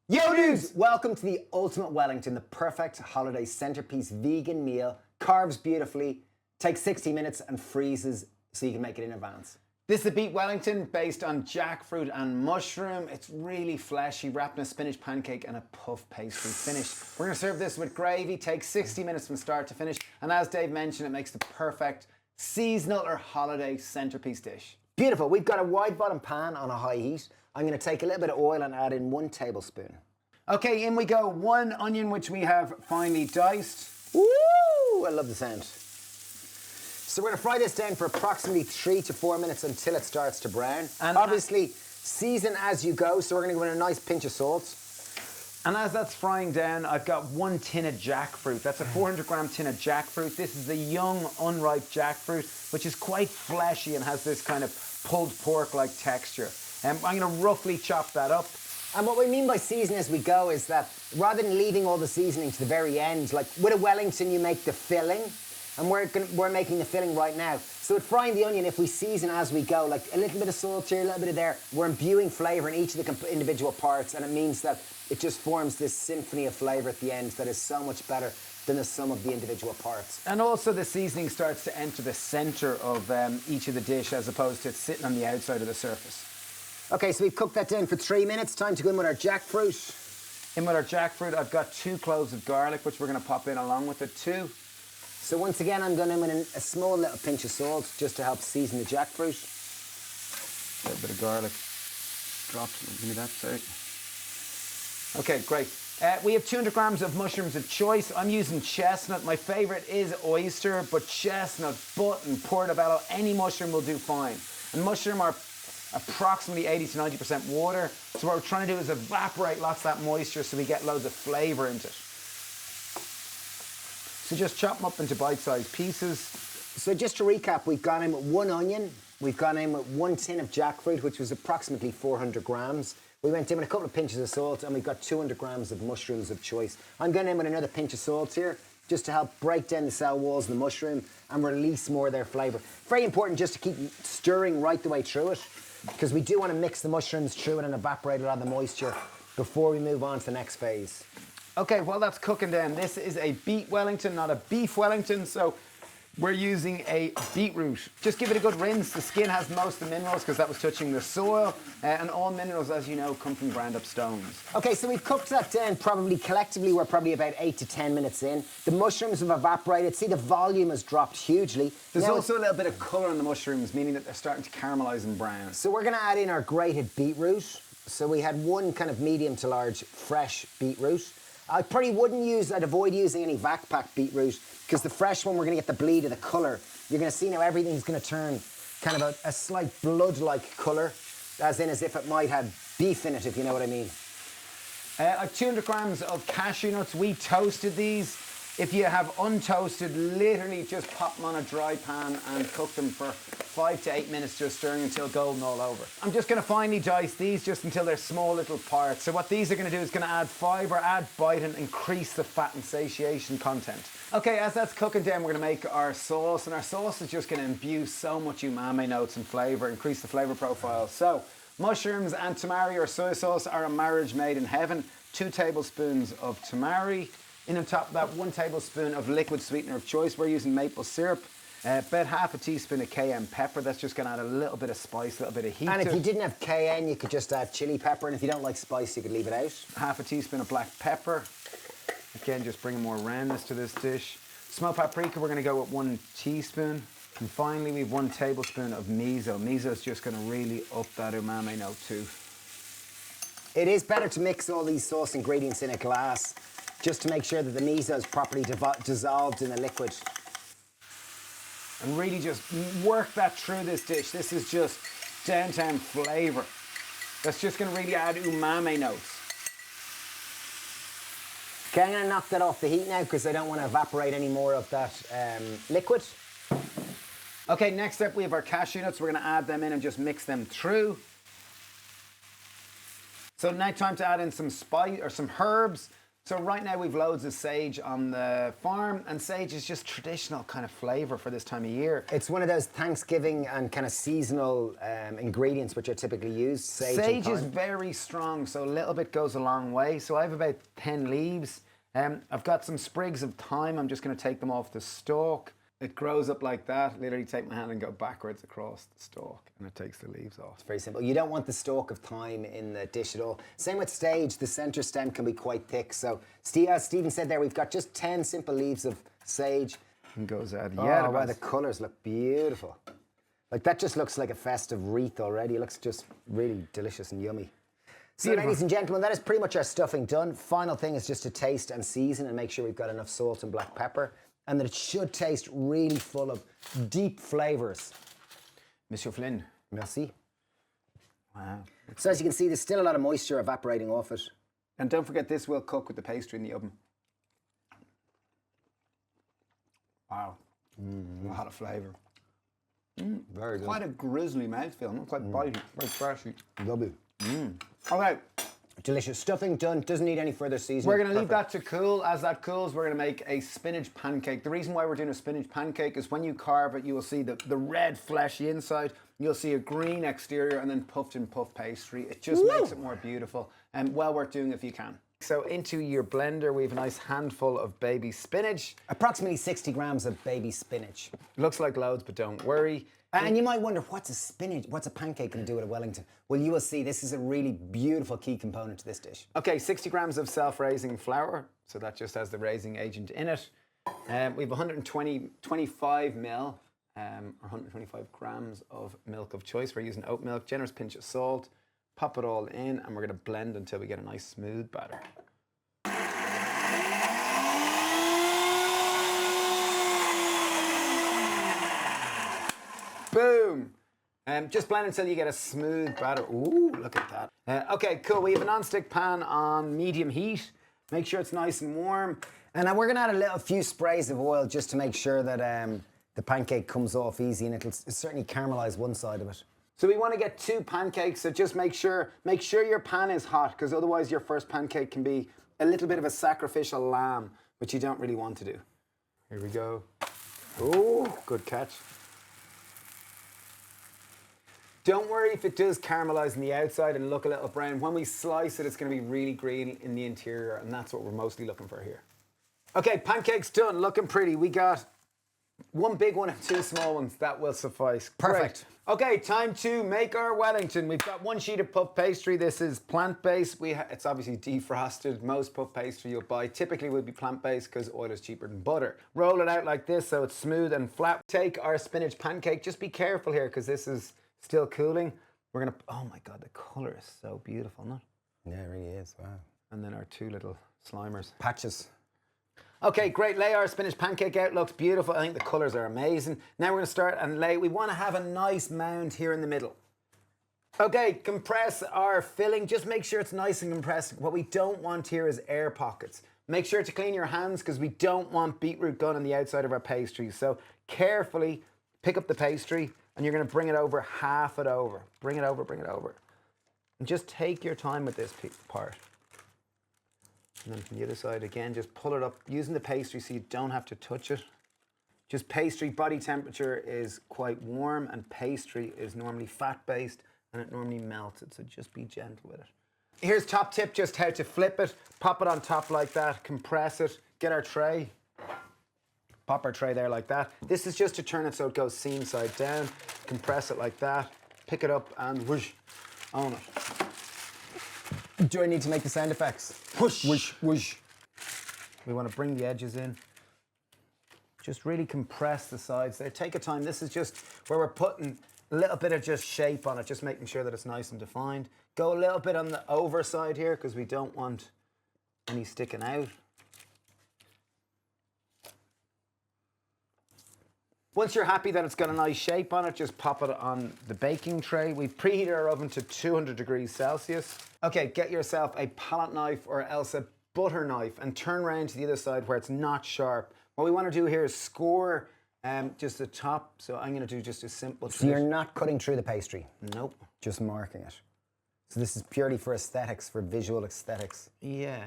Yo dudes! Welcome to the ultimate Wellington, the perfect holiday centerpiece vegan meal. Carves beautifully, takes 60 minutes and freezes so you can make it in advance. This is a beet Wellington based on jackfruit and mushroom. It's really fleshy, wrapped in a spinach pancake and a puff pastry finish. We're gonna serve this with gravy, takes 60 minutes from start to finish, and as Dave mentioned, it makes the perfect seasonal or holiday centerpiece dish. Beautiful, we've got a wide bottom pan on a high heat. I'm gonna take a little bit of oil and add in 1 tablespoon. Okay, in we go. 1 onion, which we have finely diced. Woo! I love the sound. So we're gonna fry this down for approximately 3 to 4 minutes until it starts to brown. And obviously, season as you go, so we're gonna go in a nice pinch of salt. And as that's frying down, I've got 1 tin of jackfruit. That's a 400-gram tin of jackfruit. This is the young, unripe jackfruit, which is quite fleshy and has this kind of pulled pork-like texture. I'm gonna roughly chop that up. And what we mean by season as we go is that rather than leaving all the seasoning to the very end, like with a Wellington, you make the filling, and we're making the filling right now. So with frying the onion, if we season as we go, like a little bit of salt here, a little bit of there, we're imbuing flavor in each of the individual parts, and it means that it just forms this symphony of flavor at the end that is so much better than the sum of the individual parts. And also the seasoning starts to enter the center of each of the dish as opposed to sitting on the outside of the surface. Okay, so we've cooked that down for 3 minutes. Time to go in with our jackfruit. In with our jackfruit, I've got 2 cloves of garlic, which we're gonna pop in along with it too. So once again, I'm going in with a small little pinch of salt just to help season the jackfruit. A little bit of garlic dropped. Give me that, sorry. Okay, great. We have 200 grams of mushrooms of choice. I'm using chestnut. My favorite is oyster, but chestnut, button, portobello, any mushroom will do fine. And mushroom are approximately 80 to 90% water. So what we're trying to do is evaporate lots of that moisture so we get loads of flavor into it. So just chop them up into bite-sized pieces. So just to recap, we've gone in with 1 onion, we've gone in with 1 tin of jackfruit, which was approximately 400 grams. We went in with a couple of pinches of salt, and we've got 200 grams of mushrooms of choice. I'm going in with another pinch of salt here, just to help break down the cell walls of the mushroom and release more of their flavor. Very important just to keep stirring right the way through it, because we do want to mix the mushrooms through it and evaporate a lot of the moisture before we move on to the next phase. Okay, while that's cooking down, this is a beet Wellington, not a beef Wellington, so we're using a beetroot. Just give it a good rinse. The skin has most of the minerals because that was touching the soil, and all minerals, as you know, come from ground up stones. Okay, so we've cooked that down collectively, we're probably about 8 to 10 minutes in. The mushrooms have evaporated. See, the volume has dropped hugely. There's also a little bit of colour in the mushrooms, meaning that they're starting to caramelise and brown. So we're gonna add in our grated beetroot. So we had 1 kind of medium to large fresh beetroot. I'd avoid using any vac pack beetroot, because the fresh one, we're gonna get the bleed of the colour. You're gonna see now everything's gonna turn kind of a slight blood-like colour, as if it might have beef in it, if you know what I mean. I have 200 grams of cashew nuts. We toasted these. If you have untoasted, literally just pop them on a dry pan and cook them for 5 to 8 minutes, just stirring until golden all over. I'm just gonna finely dice these just until they're small little parts. So what these are gonna do is gonna add fiber, add bite, and increase the fat and satiation content. Okay, as that's cooking down, we're gonna make our sauce, and our sauce is just gonna imbue so much umami notes and flavor, increase the flavor profile. So, mushrooms and tamari or soy sauce are a marriage made in heaven. 2 tablespoons of tamari. In on top of that, 1 tablespoon of liquid sweetener of choice. We're using maple syrup. About half a teaspoon of cayenne pepper. That's just gonna add a little bit of spice, a little bit of heat. And if you didn't have cayenne, you could just add chili pepper. And if you don't like spice, you could leave it out. Half a teaspoon of black pepper. Again, just bringing more roundness to this dish. Smoked paprika, we're gonna go with 1 teaspoon. And finally, we have 1 tablespoon of miso. Miso is just gonna really up that umami note too. It is better to mix all these sauce ingredients in a glass, just to make sure that the miso is properly dissolved in the liquid. And really just work that through this dish. This is just downtown flavor. That's just gonna really add umami notes. Okay, I'm gonna knock that off the heat now because I don't want to evaporate any more of that liquid. Okay, next up we have our cashew nuts. We're gonna add them in and just mix them through. So now time to add in some spice or some herbs. So right now we've loads of sage on the farm, and sage is just traditional kind of flavour for this time of year. It's one of those Thanksgiving and kind of seasonal ingredients which are typically used. Sage is very strong, so a little bit goes a long way. So I have about 10 leaves. I've got some sprigs of thyme. I'm just going to take them off the stalk. It grows up like that. Literally take my hand and go backwards across the stalk, and it takes the leaves off. It's very simple. You don't want the stalk of thyme in the dish at all. Same with sage. The centre stem can be quite thick. So as Stephen said there, we've got just 10 simple leaves of sage. And goes out. Yeah, wow, the colours look beautiful. Like that just looks like a festive wreath already. It looks just really delicious and yummy. So ladies and gentlemen, that is pretty much our stuffing done. Final thing is just to taste and season and make sure we've got enough salt and black pepper, and that it should taste really full of deep flavours. Monsieur Flynn. Merci. Wow. So as you can see, there's still a lot of moisture evaporating off it. And don't forget, this will cook with the pastry in the oven. Wow. A lot of flavour. Very good. Quite a grizzly mouthfeel, not quite bitey, very freshy. Lovely. Okay. Delicious. Stuffing done. Doesn't need any further seasoning. We're going to leave that to cool. As that cools, we're going to make a spinach pancake. The reason why we're doing a spinach pancake is when you carve it, you will see the red fleshy inside. You'll see a green exterior and then puffed in puff pastry. It just makes it more beautiful, and well worth doing if you can. So into your blender, we have a nice handful of baby spinach. Approximately 60 grams of baby spinach. Looks like loads, but don't worry. And you might wonder, what's a pancake going to do with a Wellington? Well, you will see this is a really beautiful key component to this dish. Okay, 60 grams of self-raising flour. So that just has the raising agent in it. We have 25 ml, or 125 grams of milk of choice. We're using oat milk, generous pinch of salt. Pop it all in, and we're going to blend until we get a nice smooth batter. Boom! Just blend until you get a smooth batter. Ooh, look at that. Okay, cool. We have a non-stick pan on medium heat. Make sure it's nice and warm. And we're going to add a few sprays of oil just to make sure that the pancake comes off easy, and it'll certainly caramelise one side of it. So we want to get 2 pancakes, so just make sure your pan is hot, because otherwise your first pancake can be a little bit of a sacrificial lamb, which you don't really want to do. Here we go. Ooh, good catch. Don't worry if it does caramelize on the outside and look a little brown. When we slice it, it's going to be really green in the interior, and that's what we're mostly looking for here. Okay, pancakes done, looking pretty. We got 1 big one and 2 small ones. That will suffice. Perfect. Great. Okay, time to make our Wellington. We've got 1 sheet of puff pastry. This is plant-based. It's obviously defrosted. Most puff pastry you'll buy typically will be plant-based because oil is cheaper than butter. Roll it out like this so it's smooth and flat. Take our spinach pancake. Just be careful here because this is still cooling. We're gonna, oh my God, the color is so beautiful, not? Yeah, it really is, wow. And then our 2 little slimers. Patches. Okay, great. Lay our spinach pancake out. Looks beautiful. I think the colours are amazing. Now we're going to start and lay. We want to have a nice mound here in the middle. Okay, compress our filling. Just make sure it's nice and compressed. What we don't want here is air pockets. Make sure to clean your hands because we don't want beetroot gum on the outside of our pastry. So carefully pick up the pastry and you're going to bring it over, half it over. Bring it over, bring it over. And just take your time with this part. And then from the other side again, just pull it up using the pastry so you don't have to touch it. Just pastry body temperature is quite warm, and pastry is normally fat-based and it normally melts it, so just be gentle with it. Here's top tip, just how to flip it. Pop it on top like that, compress it, get our tray. Pop our tray there like that. This is just to turn it so it goes seam side down. Compress it like that, pick it up and whoosh, on it. Do I need to make the sound effects? Whoosh, whoosh, whoosh. We want to bring the edges in. Just really compress the sides there. Take your time. This is just where we're putting a little bit of just shape on it, just making sure that it's nice and defined. Go a little bit on the overside here because we don't want any sticking out. Once you're happy that it's got a nice shape on it, just pop it on the baking tray. We've preheated our oven to 200 degrees Celsius. Okay, get yourself a palette knife or else a butter knife and turn around to the other side where it's not sharp. What we want to do here is score just the top. So I'm going to do just a simple. So you're not cutting through the pastry? Nope. Just marking it. So this is purely for aesthetics, for visual aesthetics. Yeah.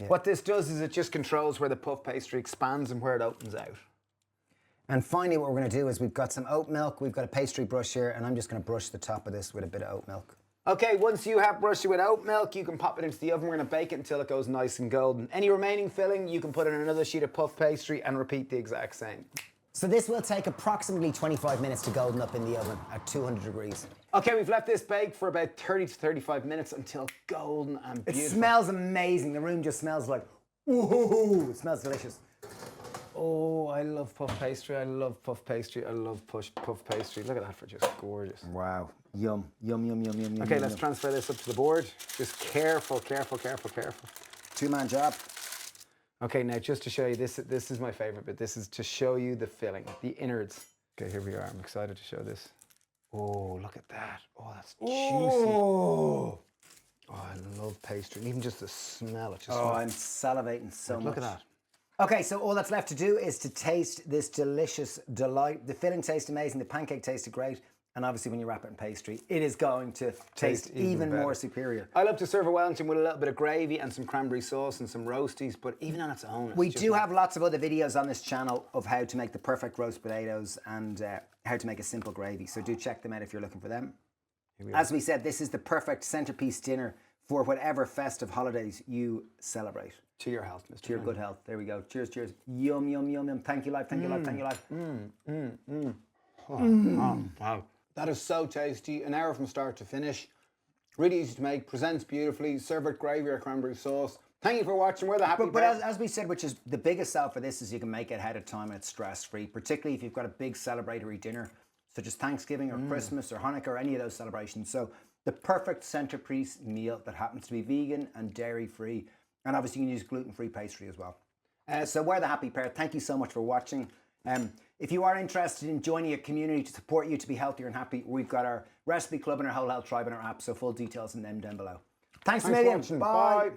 What this does is it just controls where the puff pastry expands and where it opens out. And finally, what we're going to do is we've got some oat milk. We've got a pastry brush here, and I'm just going to brush the top of this with a bit of oat milk. Okay, once you have brushed it with oat milk, you can pop it into the oven. We're going to bake it until it goes nice and golden. Any remaining filling, you can put in another sheet of puff pastry and repeat the exact same. So this will take approximately 25 minutes to golden up in the oven at 200 degrees. Okay, we've left this bake for about 30 to 35 minutes until golden and beautiful. It smells amazing. The room just smells like, ooh, it smells delicious. Oh, I love puff pastry. I love puff pastry. I love puff pastry. Look at that, for just gorgeous. Wow. Yum, yum, yum, yum, yum, Okay, yum, let's yum. transfer this up to the board. Just careful, careful, careful, careful. Two-man job. Okay, now just to show you, this is my favorite bit. This is to show you the filling, the innards. Okay, here we are. I'm excited to show this. Oh, look at that. Oh, that's juicy. Oh, I love pastry. Even just the smell. It just I'm salivating so much. Look at that. Okay, so all that's left to do is to taste this delicious delight. The filling tastes amazing. The pancake tasted great. And obviously when you wrap it in pastry, it is going to taste even more superior. I love to serve a Wellington with a little bit of gravy and some cranberry sauce and some roasties, but even on its own. We do have lots of other videos on this channel of how to make the perfect roast potatoes and how to make a simple gravy. So do check them out if you're looking for them. As we said, this is the perfect centerpiece dinner for whatever festive holidays you celebrate. To your health, Mr. To your good health. There we go. Cheers, cheers. Yum, yum, yum, yum. Thank you, life. Thank you, life. Thank you, life. Wow. That is so tasty. An hour from start to finish. Really easy to make. Presents beautifully. Serve with gravy or cranberry sauce. Thank you for watching. We're the Happy But Pear. as we said, which is the biggest sell for this is you can make it ahead of time and it's stress-free, particularly if you've got a big celebratory dinner, such as Thanksgiving or Christmas or Hanukkah or any of those celebrations. So the perfect centerpiece meal that happens to be vegan and dairy-free. And obviously you can use gluten-free pastry as well. So we're the Happy Pear. Thank you so much for watching. If you are interested in joining a community to support you to be healthier and happy, we've got our recipe club and our whole health tribe in our app. So full details in them down below. Thanks a million. For watching. Bye. Bye.